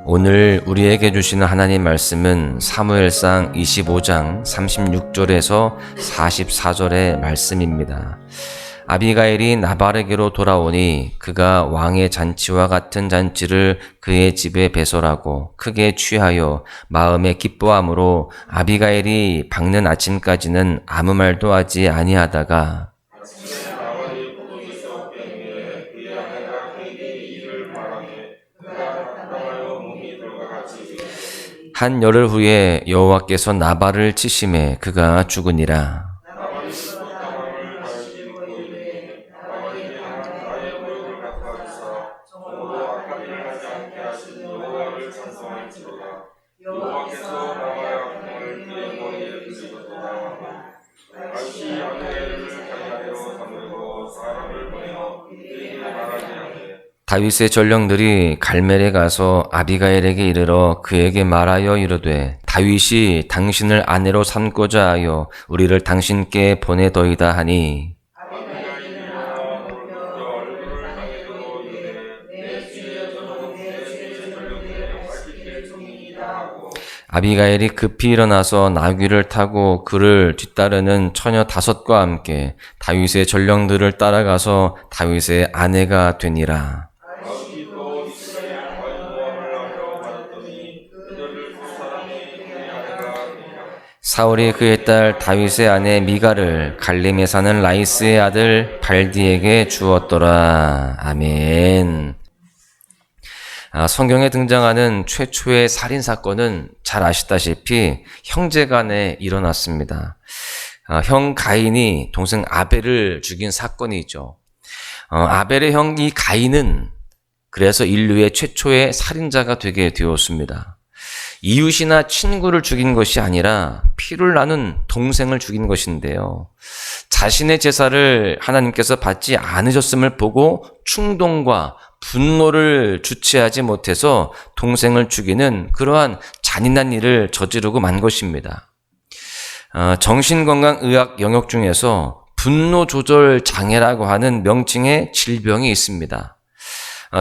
오늘 우리에게 주시는 하나님 말씀은 사무엘상 25장 36절에서 44절의 말씀입니다. 아비가일이 나발에게로 돌아오니 그가 왕의 잔치와 같은 잔치를 그의 집에 배설하고 크게 취하여 마음에 기뻐함으로 아비가일이 밝는 아침까지는 아무 말도 하지 아니하다가 한 열흘 후에 여호와께서 나발을 치심에 그가 죽으니라. 다윗의 전령들이 갈멜에 가서 아비가일에게 이르러 그에게 말하여 이르되 다윗이 당신을 아내로 삼고자 하여 우리를 당신께 보내더이다 하니 아비가일이 급히 일어나서 나귀를 타고 그를 뒤따르는 처녀 5과 함께 다윗의 전령들을 따라가서 다윗의 아내가 되니라. 사울이 그의 딸 다윗의 아내 미갈을 갈림에 사는 라이스의 아들 발디에게 주었더라. 아멘. 성경에 등장하는 최초의 살인사건은 잘 아시다시피 형제간에 일어났습니다. 형 가인이 동생 아벨을 죽인 사건이죠. 아벨의 형 이 가인은 그래서 인류의 최초의 살인자가 되게 되었습니다. 이웃이나 친구를 죽인 것이 아니라 피를 나눈 동생을 죽인 것인데요. 자신의 제사를 하나님께서 받지 않으셨음을 보고 충동과 분노를 주체하지 못해서 동생을 죽이는 그러한 잔인한 일을 저지르고 만 것입니다. 정신건강의학 영역 중에서 분노조절 장애라고 하는 명칭의 질병이 있습니다.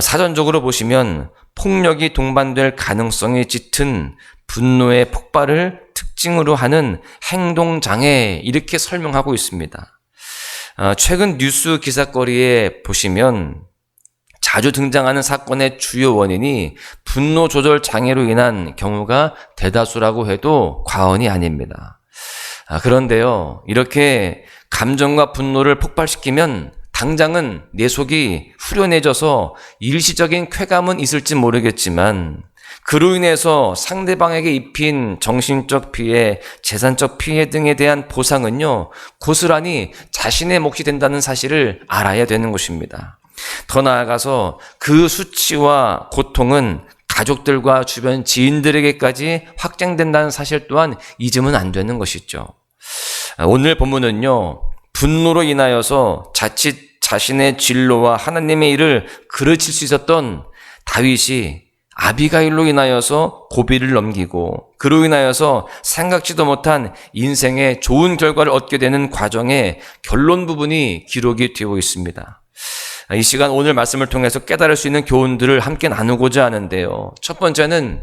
사전적으로 보시면 폭력이 동반될 가능성이 짙은 분노의 폭발을 특징으로 하는 행동장애 이렇게 설명하고 있습니다. 최근 뉴스 기사거리에 보시면 자주 등장하는 사건의 주요 원인이 분노 조절 장애로 인한 경우가 대다수라고 해도 과언이 아닙니다. 그런데요, 이렇게 감정과 분노를 폭발시키면 당장은 내 속이 후련해져서 일시적인 쾌감은 있을지 모르겠지만 그로 인해서 상대방에게 입힌 정신적 피해, 재산적 피해 등에 대한 보상은요, 고스란히 자신의 몫이 된다는 사실을 알아야 되는 것입니다. 더 나아가서 그 수치와 고통은 가족들과 주변 지인들에게까지 확장된다는 사실 또한 잊으면 안 되는 것이죠. 오늘 본문은요, 분노로 인하여서 자칫 자신의 진로와 하나님의 일을 그르칠 수 있었던 다윗이 아비가일로 인하여서 고비를 넘기고 그로 인하여서 생각지도 못한 인생의 좋은 결과를 얻게 되는 과정의 결론 부분이 기록이 되어 있습니다. 이 시간 오늘 말씀을 통해서 깨달을 수 있는 교훈들을 함께 나누고자 하는데요. 첫 번째는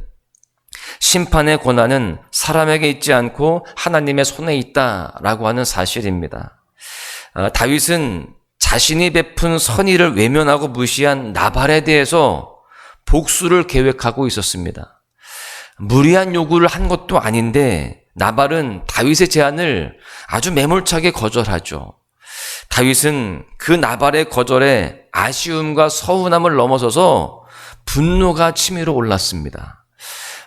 심판의 권한은 사람에게 있지 않고 하나님의 손에 있다라고 하는 사실입니다. 다윗은 자신이 베푼 선의를 외면하고 무시한 나발에 대해서 복수를 계획하고 있었습니다. 무리한 요구를 한 것도 아닌데 나발은 다윗의 제안을 아주 매몰차게 거절하죠. 다윗은 그 나발의 거절에 아쉬움과 서운함을 넘어서서 분노가 치밀어 올랐습니다.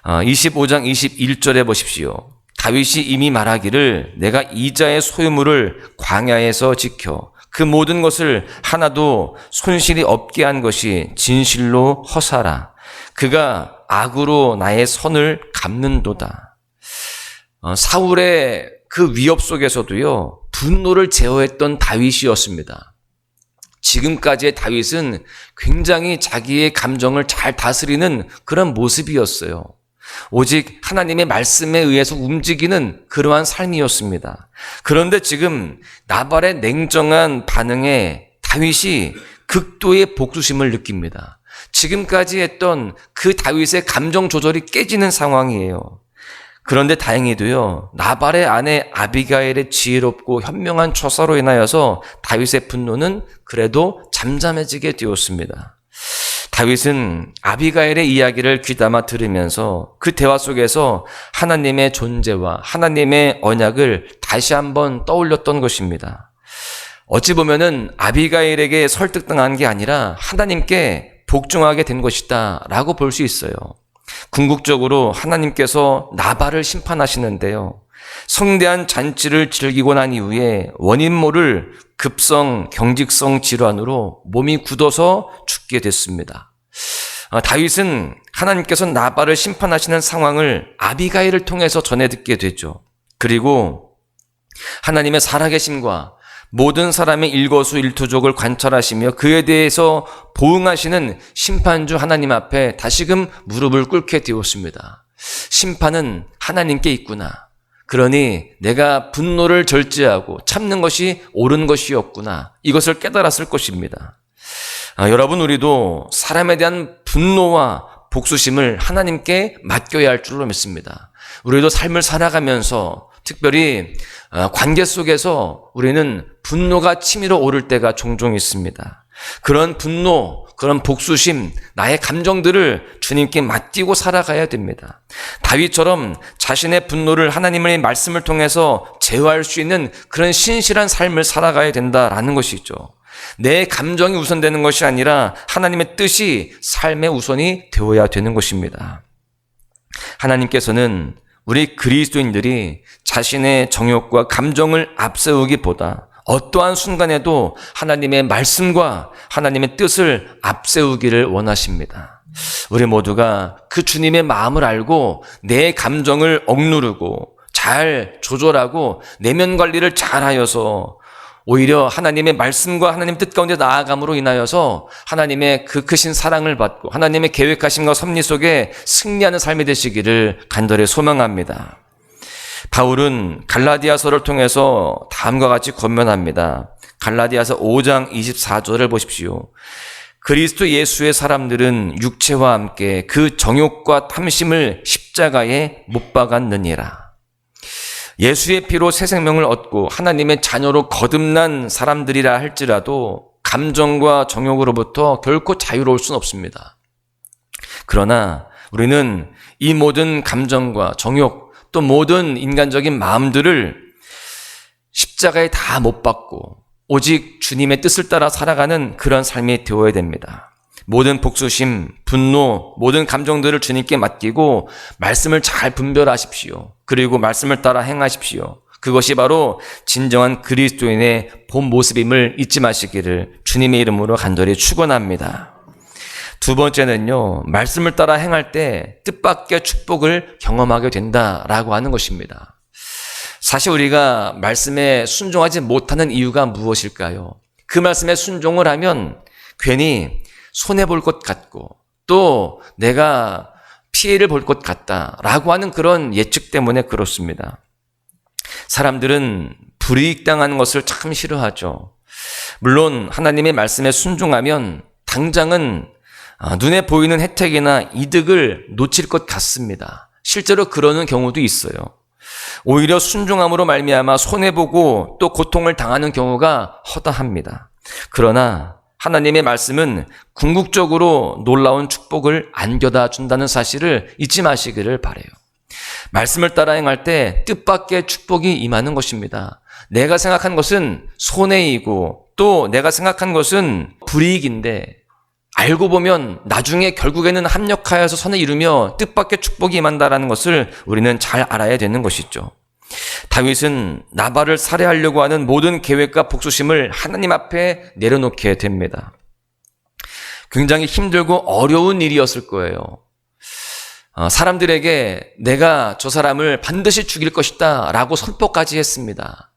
25장 21절에 보십시오. 다윗이 이미 말하기를 내가 이자의 소유물을 광야에서 지켜 그 모든 것을 하나도 손실이 없게 한 것이 진실로 허사라. 그가 악으로 나의 선을 갚는도다. 사울의 그 위협 속에서도요, 분노를 제어했던 다윗이었습니다. 지금까지의 다윗은 굉장히 자기의 감정을 잘 다스리는 그런 모습이었어요. 오직 하나님의 말씀에 의해서 움직이는 그러한 삶이었습니다. 그런데 지금 나발의 냉정한 반응에 다윗이 극도의 복수심을 느낍니다. 지금까지 했던 그 다윗의 감정 조절이 깨지는 상황이에요. 그런데 다행히도요, 나발의 아내 아비가일의 지혜롭고 현명한 처사로 인하여서 다윗의 분노는 그래도 잠잠해지게 되었습니다. 다윗은 아비가일의 이야기를 귀담아 들으면서 그 대화 속에서 하나님의 존재와 하나님의 언약을 다시 한번 떠올렸던 것입니다. 어찌 보면은 아비가일에게 설득당한 게 아니라 하나님께 복종하게 된 것이다 라고 볼 수 있어요. 궁극적으로 하나님께서 나발을 심판하시는데요. 성대한 잔치를 즐기고 난 이후에 원인 모를 급성 경직성 질환으로 몸이 굳어서 죽게 됐습니다. 다윗은 하나님께서 나발을 심판하시는 상황을 아비가일을 통해서 전해 듣게 되죠. 그리고 하나님의 살아계심과 모든 사람의 일거수일투족을 관찰하시며 그에 대해서 보응하시는 심판주 하나님 앞에 다시금 무릎을 꿇게 되었습니다. 심판은 하나님께 있구나. 그러니 내가 분노를 절제하고 참는 것이 옳은 것이었구나. 이것을 깨달았을 것입니다. 여러분, 우리도 사람에 대한 분노와 복수심을 하나님께 맡겨야 할 줄로 믿습니다. 우리도 삶을 살아가면서 특별히 관계 속에서 우리는 분노가 치밀어 오를 때가 종종 있습니다. 그런 분노, 그런 복수심, 나의 감정들을 주님께 맡기고 살아가야 됩니다. 다윗처럼 자신의 분노를 하나님의 말씀을 통해서 제어할 수 있는 그런 신실한 삶을 살아가야 된다라는 것이죠. 내 감정이 우선되는 것이 아니라 하나님의 뜻이 삶의 우선이 되어야 되는 것입니다. 하나님께서는 우리 그리스도인들이 자신의 정욕과 감정을 앞세우기보다 어떠한 순간에도 하나님의 말씀과 하나님의 뜻을 앞세우기를 원하십니다. 우리 모두가 그 주님의 마음을 알고 내 감정을 억누르고 잘 조절하고 내면 관리를 잘하여서 오히려 하나님의 말씀과 하나님 뜻 가운데 나아감으로 인하여서 하나님의 그 크신 사랑을 받고 하나님의 계획하심과 섭리 속에 승리하는 삶이 되시기를 간절히 소망합니다. 바울은 갈라디아서를 통해서 다음과 같이 권면합니다. 갈라디아서 5장 24절을 보십시오. 그리스도 예수의 사람들은 육체와 함께 그 정욕과 탐심을 십자가에 못 박았느니라. 예수의 피로 새 생명을 얻고 하나님의 자녀로 거듭난 사람들이라 할지라도 감정과 정욕으로부터 결코 자유로울 수는 없습니다. 그러나 우리는 이 모든 감정과 정욕 또 모든 인간적인 마음들을 십자가에 다 못 박고 오직 주님의 뜻을 따라 살아가는 그런 삶이 되어야 됩니다. 모든 복수심, 분노, 모든 감정들을 주님께 맡기고 말씀을 잘 분별하십시오. 그리고 말씀을 따라 행하십시오. 그것이 바로 진정한 그리스도인의 본 모습임을 잊지 마시기를 주님의 이름으로 간절히 축원합니다. 두 번째는요, 말씀을 따라 행할 때 뜻밖의 축복을 경험하게 된다라고 하는 것입니다. 사실 우리가 말씀에 순종하지 못하는 이유가 무엇일까요? 그 말씀에 순종을 하면 괜히 손해볼 것 같고 또 내가 피해를 볼 것 같다라고 하는 그런 예측 때문에 그렇습니다. 사람들은 불이익 당하는 것을 참 싫어하죠. 물론 하나님의 말씀에 순종하면 당장은 눈에 보이는 혜택이나 이득을 놓칠 것 같습니다. 실제로 그러는 경우도 있어요. 오히려 순종함으로 말미암아 손해보고 또 고통을 당하는 경우가 허다합니다. 그러나 하나님의 말씀은 궁극적으로 놀라운 축복을 안겨다 준다는 사실을 잊지 마시기를 바라요. 말씀을 따라 행할 때 뜻밖의 축복이 임하는 것입니다. 내가 생각한 것은 손해이고 또 내가 생각한 것은 불이익인데 알고 보면 나중에 결국에는 합력하여서 선을 이루며 뜻밖의 축복이 임한다는 것을 우리는 잘 알아야 되는 것이죠. 다윗은 나발을 살해하려고 하는 모든 계획과 복수심을 하나님 앞에 내려놓게 됩니다. 굉장히 힘들고 어려운 일이었을 거예요. 사람들에게 내가 저 사람을 반드시 죽일 것이다 라고 선포까지 했습니다.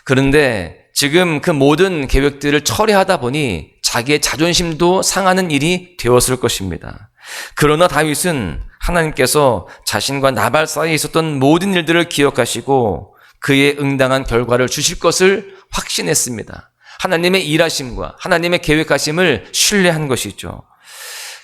그런데 지금 그 모든 계획들을 처리하다 보니 자기의 자존심도 상하는 일이 되었을 것입니다. 그러나 다윗은 하나님께서 자신과 나발 사이에 있었던 모든 일들을 기억하시고 그의 응당한 결과를 주실 것을 확신했습니다. 하나님의 일하심과 하나님의 계획하심을 신뢰한 것이죠.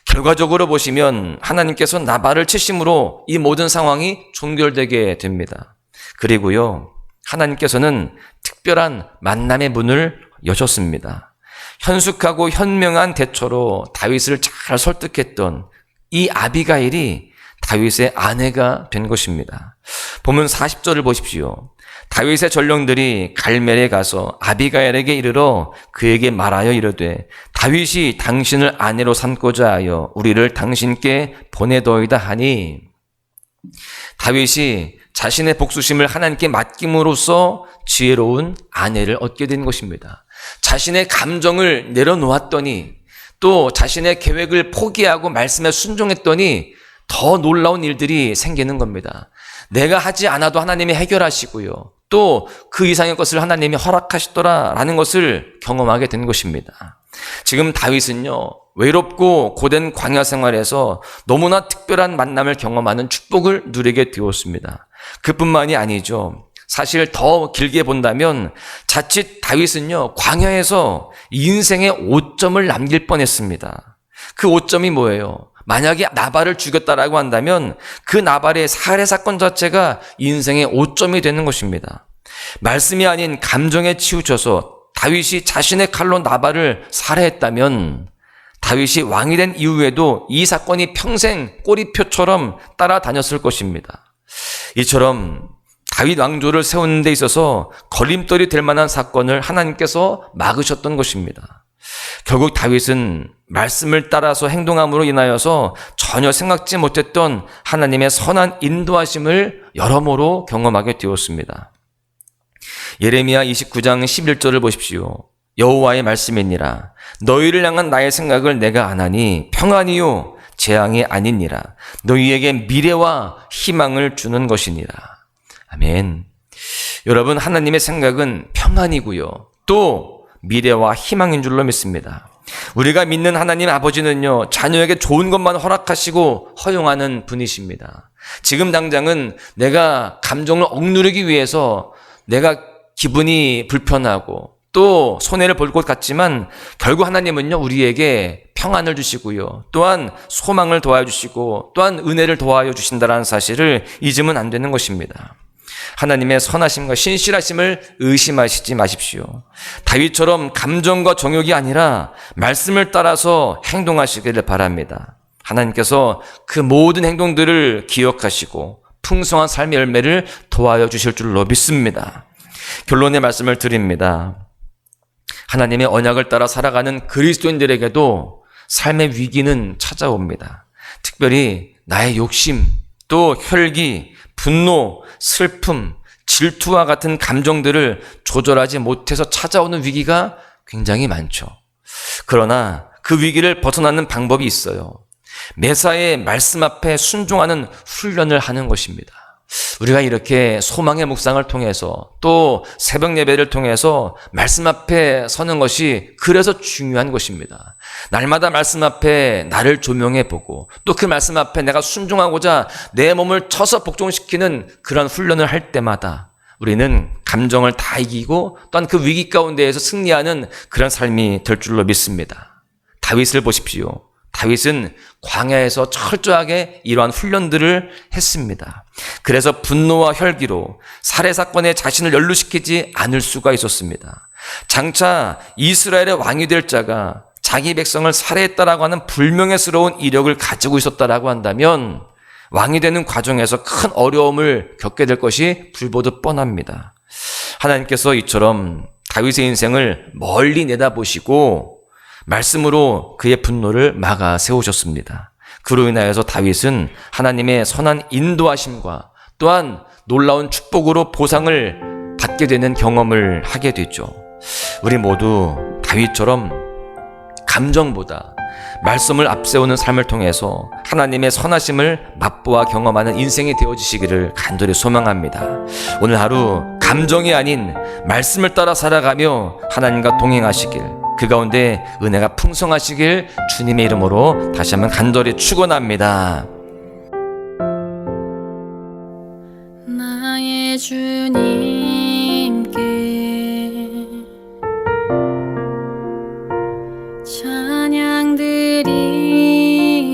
결과적으로 보시면 하나님께서 나발을 치심으로 이 모든 상황이 종결되게 됩니다. 그리고요, 하나님께서는 특별한 만남의 문을 여셨습니다. 현숙하고 현명한 대처로 다윗을 잘 설득했던 이 아비가일이 다윗의 아내가 된 것입니다. 보면 40절을 보십시오. 다윗의 전령들이 갈멜에 가서 아비가일에게 이르러 그에게 말하여 이르되 다윗이 당신을 아내로 삼고자 하여 우리를 당신께 보내더이다 하니, 다윗이 자신의 복수심을 하나님께 맡김으로써 지혜로운 아내를 얻게 된 것입니다. 자신의 감정을 내려놓았더니, 또 자신의 계획을 포기하고 말씀에 순종했더니 더 놀라운 일들이 생기는 겁니다. 내가 하지 않아도 하나님이 해결하시고요, 또 그 이상의 것을 하나님이 허락하시더라라는 것을 경험하게 된 것입니다. 지금 다윗은요, 외롭고 고된 광야 생활에서 너무나 특별한 만남을 경험하는 축복을 누리게 되었습니다. 그뿐만이 아니죠. 사실 더 길게 본다면 자칫 다윗은요, 광야에서 인생의 오점을 남길 뻔했습니다. 그 오점이 뭐예요? 만약에 나발을 죽였다라고 한다면 그 나발의 살해 사건 자체가 인생의 오점이 되는 것입니다. 말씀이 아닌 감정에 치우쳐서 다윗이 자신의 칼로 나발을 살해했다면 다윗이 왕이 된 이후에도 이 사건이 평생 꼬리표처럼 따라다녔을 것입니다. 이처럼 다윗 왕조를 세우는 데 있어서 걸림돌이 될 만한 사건을 하나님께서 막으셨던 것입니다. 결국 다윗은 말씀을 따라서 행동함으로 인하여서 전혀 생각지 못했던 하나님의 선한 인도하심을 여러모로 경험하게 되었습니다. 예레미야 29장 11절을 보십시오. 여호와의 말씀이니라. 너희를 향한 나의 생각을 내가 아나니 평안이요 재앙이 아니니라. 너희에게 미래와 희망을 주는 것이니라. 아멘. 여러분, 하나님의 생각은 평안이고요, 또 미래와 희망인 줄로 믿습니다. 우리가 믿는 하나님 아버지는요, 자녀에게 좋은 것만 허락하시고 허용하는 분이십니다. 지금 당장은 내가 감정을 억누르기 위해서 내가 기분이 불편하고 또 손해를 볼 것 같지만, 결국 하나님은요, 우리에게 평안을 주시고요, 또한 소망을 도와주시고 또한 은혜를 도와여 주신다는 사실을 잊으면 안 되는 것입니다. 하나님의 선하심과 신실하심을 의심하시지 마십시오. 다윗처럼 감정과 정욕이 아니라 말씀을 따라서 행동하시기를 바랍니다. 하나님께서 그 모든 행동들을 기억하시고 풍성한 삶의 열매를 도와여 주실 줄로 믿습니다. 결론의 말씀을 드립니다. 하나님의 언약을 따라 살아가는 그리스도인들에게도 삶의 위기는 찾아옵니다. 특별히 나의 욕심, 또 혈기, 분노, 슬픔, 질투와 같은 감정들을 조절하지 못해서 찾아오는 위기가 굉장히 많죠. 그러나 그 위기를 벗어나는 방법이 있어요. 매사에 말씀 앞에 순종하는 훈련을 하는 것입니다. 우리가 이렇게 소망의 묵상을 통해서 또 새벽 예배를 통해서 말씀 앞에 서는 것이 그래서 중요한 것입니다. 날마다 말씀 앞에 나를 조명해 보고 또 그 말씀 앞에 내가 순종하고자 내 몸을 쳐서 복종시키는 그런 훈련을 할 때마다 우리는 감정을 다 이기고 또한 그 위기 가운데에서 승리하는 그런 삶이 될 줄로 믿습니다. 다윗을 보십시오. 다윗은 광야에서 철저하게 이러한 훈련들을 했습니다. 그래서 분노와 혈기로 살해 사건에 자신을 연루시키지 않을 수가 있었습니다. 장차 이스라엘의 왕이 될 자가 자기 백성을 살해했다라고 하는 불명예스러운 이력을 가지고 있었다라고 한다면 왕이 되는 과정에서 큰 어려움을 겪게 될 것이 불보듯 뻔합니다. 하나님께서 이처럼 다윗의 인생을 멀리 내다보시고 말씀으로 그의 분노를 막아 세우셨습니다. 그로 인하여서 다윗은 하나님의 선한 인도하심과 또한 놀라운 축복으로 보상을 받게 되는 경험을 하게 되죠. 우리 모두 다윗처럼 감정보다 말씀을 앞세우는 삶을 통해서 하나님의 선하심을 맛보아 경험하는 인생이 되어지시기를 간절히 소망합니다. 오늘 하루 감정이 아닌 말씀을 따라 살아가며 하나님과 동행하시길, 그 가운데 은혜가 풍성하시길 주님의 이름으로 다시 한번 간절히 축원합니다. 나의 주님께 찬양 드리며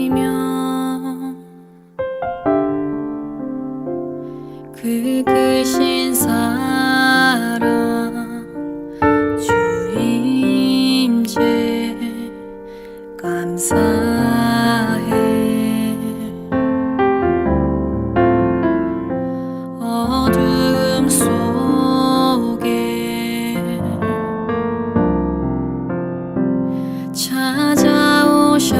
찾아오셔